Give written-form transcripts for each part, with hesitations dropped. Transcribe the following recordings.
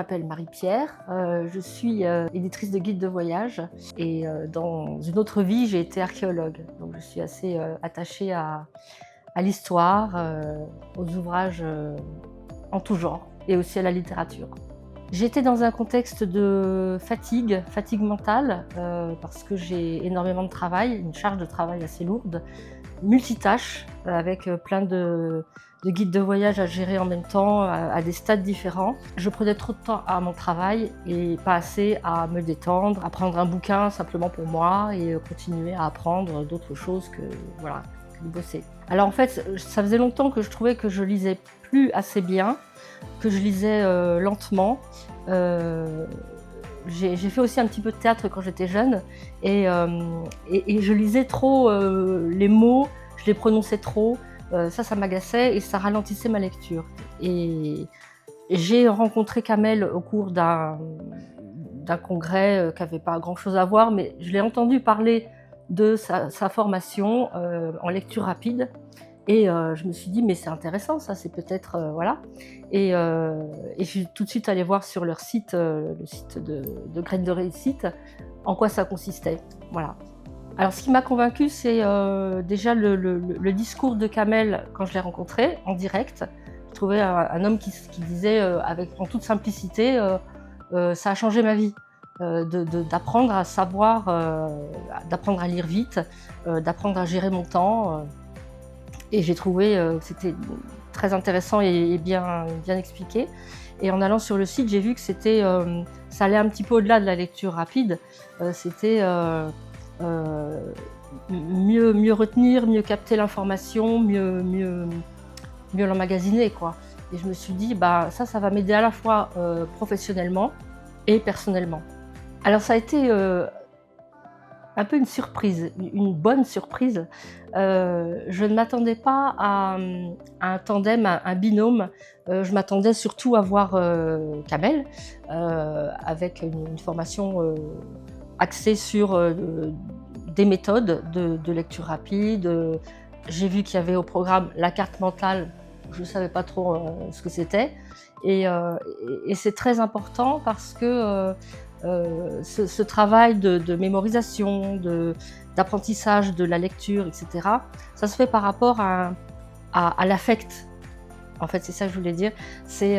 m'appelle Marie-Pierre, je suis éditrice de guides de voyage et dans une autre vie, j'ai été archéologue. Donc je suis assez attachée à l'histoire, aux ouvrages en tout genre et aussi à la littérature. J'étais dans un contexte de fatigue mentale, parce que j'ai énormément de travail, une charge de travail assez lourde, multitâche, avec plein de guides de voyage à gérer en même temps, à des stades différents. Je prenais trop de temps à mon travail et pas assez à me détendre, à prendre un bouquin simplement pour moi et continuer à apprendre d'autres choses que de bosser. Alors en fait, ça faisait longtemps que je trouvais que je lisais plus assez bien, que je lisais lentement. J'ai fait aussi un petit peu de théâtre quand j'étais jeune et je lisais trop les mots, je les prononçais trop. Ça m'agaçait et ça ralentissait ma lecture. Et j'ai rencontré Kamel au cours d'un congrès qui n'avait pas grand-chose à voir, mais je l'ai entendu parler de sa formation en lecture rapide. Et je me suis dit, mais c'est intéressant ça, c'est peut-être, voilà. Et je suis tout de suite allée voir sur leur site, le site de Graines de Réussite, en quoi ça consistait. Voilà. Alors ce qui m'a convaincue, c'est déjà le discours de Kamel quand je l'ai rencontré, en direct. Je trouvais un homme qui disait en toute simplicité, ça a changé ma vie. D'apprendre à savoir, d'apprendre à lire vite, d'apprendre à gérer mon temps. Et j'ai trouvé que c'était très intéressant et bien expliqué. Et en allant sur le site, j'ai vu que ça allait un petit peu au-delà de la lecture rapide. C'était mieux retenir, mieux capter l'information, mieux l'emmagasiner, quoi. Et je me suis dit, ça va m'aider à la fois professionnellement et personnellement. Alors ça a été un peu une surprise, une bonne surprise. Je ne m'attendais pas à un tandem, un binôme. Je m'attendais surtout à voir Kamel, avec une formation axée sur des méthodes de lecture rapide. J'ai vu qu'il y avait au programme la carte mentale. Je ne savais pas trop ce que c'était. Et c'est très important parce que ce travail de mémorisation, d'apprentissage de la lecture, etc., ça se fait par rapport à l'affect. En fait, c'est ça que je voulais dire. C'est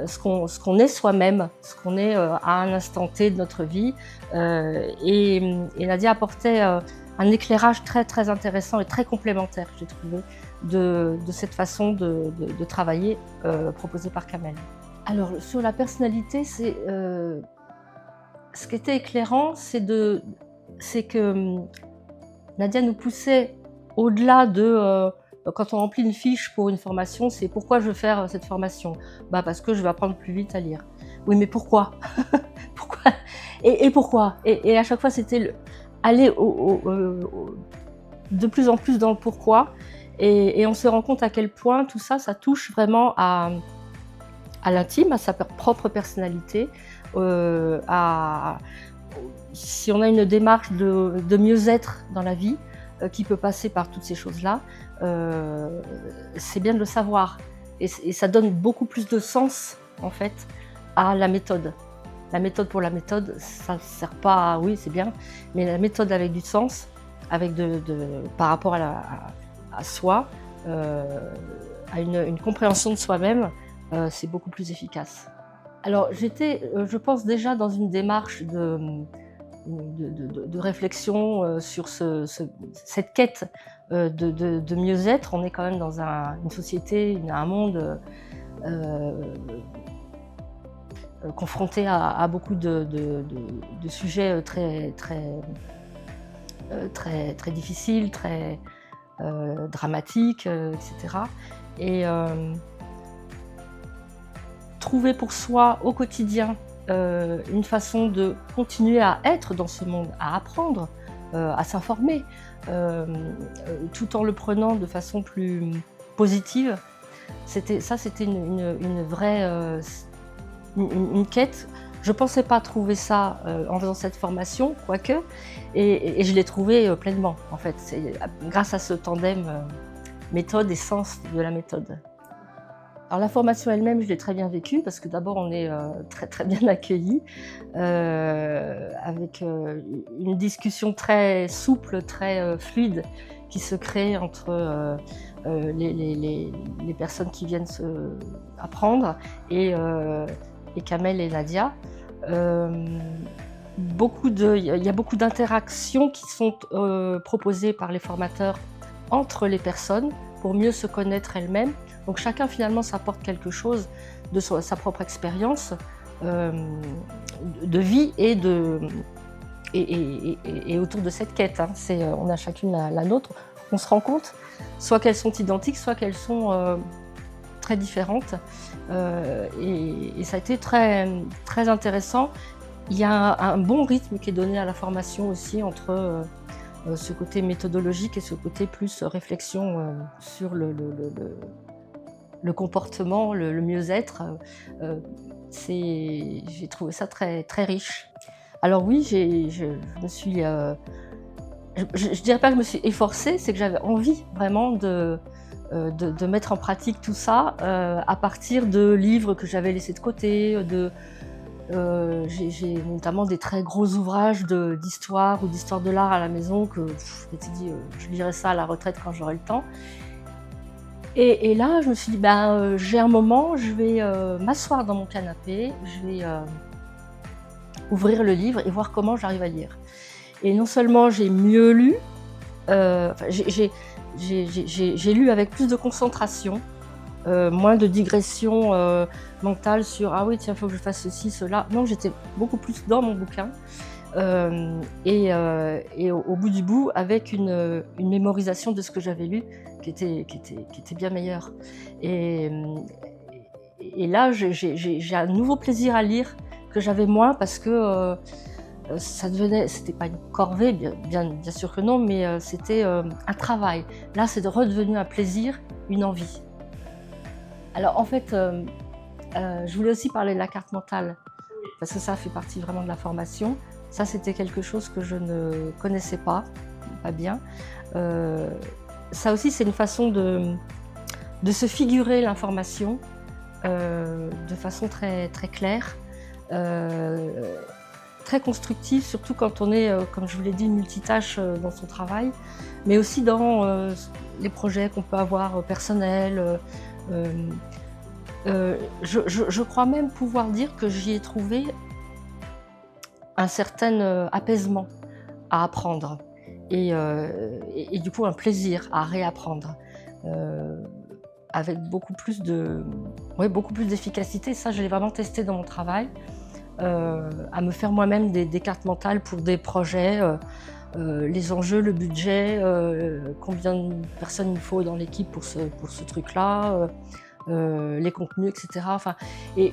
ce qu'on est soi-même, ce qu'on est à un instant T de notre vie. Et Nadia apportait un éclairage très, très intéressant et très complémentaire, j'ai trouvé, de cette façon de travailler proposée par Kamel. Alors, sur la personnalité, ce qui était éclairant, c'est que Nadia nous poussait au-delà de quand on remplit une fiche pour une formation, c'est pourquoi je veux faire cette formation. Parce que je vais apprendre plus vite à lire. Oui, mais pourquoi? Pourquoi? Et pourquoi? Et à chaque fois, c'était aller de plus en plus dans le pourquoi. Et on se rend compte à quel point tout ça, ça touche vraiment à l'intime, à sa propre personnalité. Si on a une démarche de mieux-être dans la vie qui peut passer par toutes ces choses-là, c'est bien de le savoir. Et ça donne beaucoup plus de sens, en fait, à la méthode. La méthode pour la méthode, ça ne sert pas oui, c'est bien, mais la méthode avec du sens, avec par rapport à soi, à une compréhension de soi-même, c'est beaucoup plus efficace. Alors j'étais, je pense déjà dans une démarche de réflexion sur cette quête de mieux-être. On est quand même dans une société, un monde confronté à beaucoup de sujets très difficiles, très dramatiques, etc. Et trouver pour soi au quotidien une façon de continuer à être dans ce monde, à apprendre, à s'informer, tout en le prenant de façon plus positive. C'était une vraie une quête. Je ne pensais pas trouver ça en faisant cette formation, quoique, et je l'ai trouvé pleinement, en fait. C'est grâce à ce tandem méthode et sens de la méthode. Alors la formation elle-même, je l'ai très bien vécue parce que d'abord on est, très, très bien accueillis, avec, une discussion très souple, très, fluide qui se crée entre, les personnes qui viennent apprendre et Kamel et Nadia. Hem, il y a beaucoup d'interactions qui sont, proposées par les formateurs entre les personnes pour mieux se connaître elles-mêmes. Donc chacun finalement s'apporte quelque chose de sa propre expérience, de vie et autour de cette quête, hein. On a chacune la nôtre. On se rend compte soit qu'elles sont identiques, soit qu'elles sont, très différentes, et ça a été très, très intéressant. Il y a un bon rythme qui est donné à la formation aussi entre, ce côté méthodologique et ce côté plus réflexion, sur le comportement, le mieux-être. Heu, j'ai trouvé ça très, très riche. Alors oui, je me suis, je dirais pas que je me suis efforcée, c'est que j'avais envie vraiment de mettre en pratique tout ça, à partir de livres que j'avais laissés de côté, j'ai notamment des très gros ouvrages d'histoire ou d'histoire de l'art à la maison que je m'étais dit, je lirai ça à la retraite quand j'aurai le temps. Et là, je me suis dit: «Ben, j'ai un moment, je vais, m'asseoir dans mon canapé, je vais, ouvrir le livre et voir comment j'arrive à lire». Et non seulement j'ai mieux lu, enfin j'ai lu avec plus de concentration, moins de digressions, mentales sur: «Ah oui, tiens, il faut que je fasse ceci, cela». Non, j'étais beaucoup plus dans mon bouquin, et au bout du bout, avec une mémorisation de ce que j'avais lu qui était bien meilleure. Et et là, j'ai un nouveau plaisir à lire que j'avais moins parce que, c'était pas une corvée, bien sûr que non, mais, c'était, un travail. Là, c'est redevenu un plaisir, une envie. Alors en fait, je voulais aussi parler de la carte mentale, parce que ça fait partie vraiment de la formation. Ça, c'était quelque chose que je ne connaissais pas bien. Heu, Ça aussi, c'est une façon de se figurer l'information, de façon très, très claire, heu, très constructive, surtout quand on est, comme je vous l'ai dit, multitâche, dans son travail, mais aussi dans, les projets qu'on peut avoir, personnels, hem je crois même pouvoir dire que j'y ai trouvé un certain, apaisement à apprendre et du coup un plaisir à réapprendre, heu, avec beaucoup plus d'efficacité. Ça, je l'ai vraiment testé dans mon travail, à me faire moi-même des cartes mentales pour des projets, les enjeux, le budget, combien de personnes il faut dans l'équipe pour ce truc-là, les contenus et cetera. Enfin, et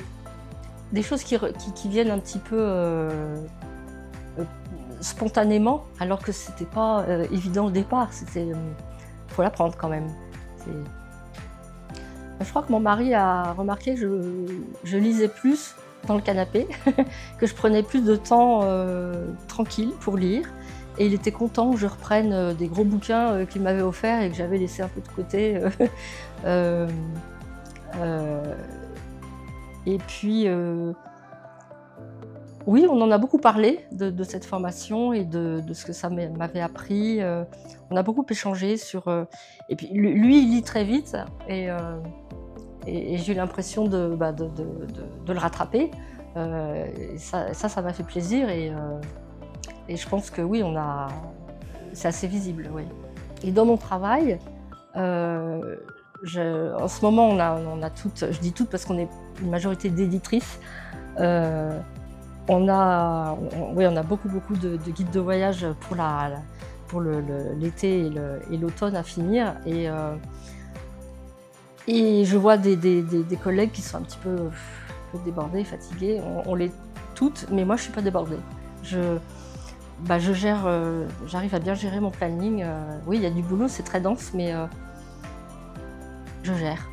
des choses qui viennent un petit peu, heu, spontanément, alors que c'était pas, évident au départ. Faut l'apprendre quand même. C'est Je crois que mon mari a remarqué que je lisais plus dans le canapé, que je prenais plus de temps, tranquille pour lire, et il était content que je reprenne, des gros bouquins, qu'il m'avait offerts et que j'avais laissé un peu de côté, hem, heu et puis, oui, on en a beaucoup parlé de cette formation et de ce que ça m'avait appris, on a beaucoup échangé sur, et puis lui, il lit très vite et j'ai eu l'impression de le rattraper, et ça m'a fait plaisir et je pense que oui, c'est assez visible, oui. Et dans mon travail, en ce moment, on a toutes, je dis toutes parce qu'on est une majorité d'éditrices, on a beaucoup de guides de voyage pour l'été et l'automne à finir, et je vois des collègues qui sont un petit peu débordés, fatigués. On l'est toutes, mais moi je suis pas débordée. Je gère, j'arrive à bien gérer mon planning, oui, il y a du boulot, c'est très dense, mais je gère.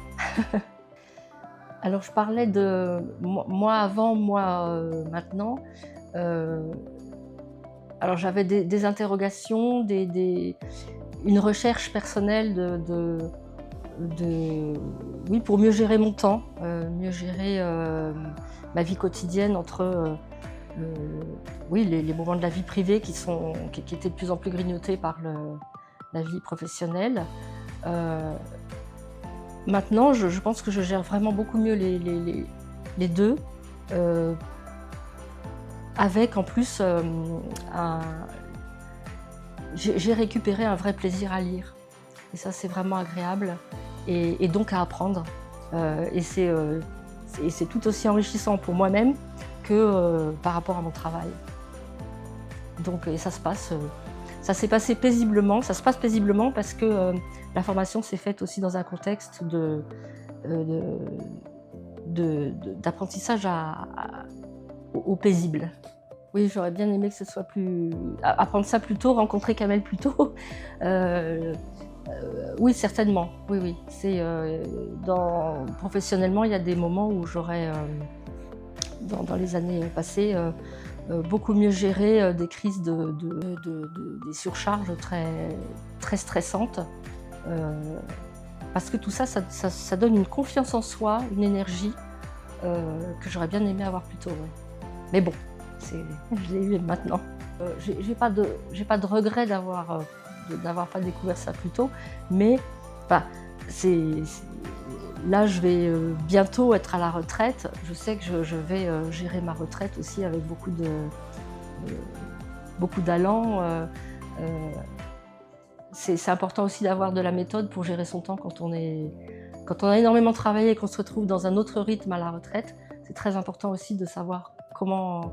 Alors je parlais de moi avant, moi, maintenant. Heu, alors j'avais des interrogations, une recherche personnelle oui, pour mieux gérer mon temps, mieux gérer ma vie quotidienne entre oui, les moments de la vie privée qui étaient de plus en plus grignotés par la vie professionnelle. Euh, Maintenant, je pense que je gère vraiment beaucoup mieux les deux, euh, avec en plus un, j'ai récupéré un vrai plaisir à lire. Et ça, c'est vraiment agréable. Et donc à apprendre. C'est tout aussi enrichissant pour moi-même que par rapport à mon travail. Donc, et ça s'est passé paisiblement. Ça se passe paisiblement parce que la formation s'est faite aussi dans un contexte d'apprentissage au paisible. Oui, j'aurais bien aimé que ce soit apprendre ça plus tôt, rencontrer Kamel plus tôt. Oui, certainement. Oui, oui. Professionnellement, il y a des moments où j'aurais, dans les années passées, beaucoup mieux géré des crises des surcharges très stressantes. Parce que tout ça, ça donne une confiance en soi, une énergie que j'aurais bien aimé avoir plus tôt. Ouais. Mais bon, je l'ai eu maintenant. J'ai pas de regret d'avoir pas découvert ça plus tôt, mais bah, là je vais bientôt être à la retraite. Je sais que je vais gérer ma retraite aussi avec beaucoup d'allant. C'est important aussi d'avoir de la méthode pour gérer son temps quand on a énormément travaillé et qu'on se retrouve dans un autre rythme à la retraite. C'est très important aussi de savoir comment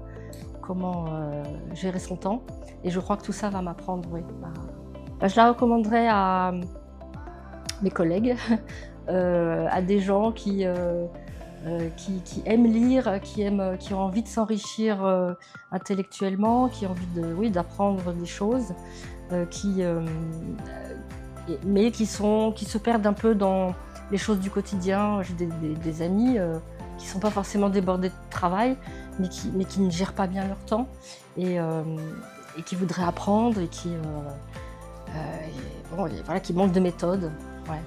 gérer son temps. Et je crois que tout ça va m'apprendre, oui. Je la recommanderais à mes collègues, à des gens qui aiment lire, qui ont envie de s'enrichir intellectuellement, qui ont envie d'apprendre des choses, mais qui se perdent un peu dans les choses du quotidien. J'ai des amis qui ne sont pas forcément débordés de travail, mais qui ne gèrent pas bien leur temps et qui voudraient apprendre et qui manquent de méthode. Ouais.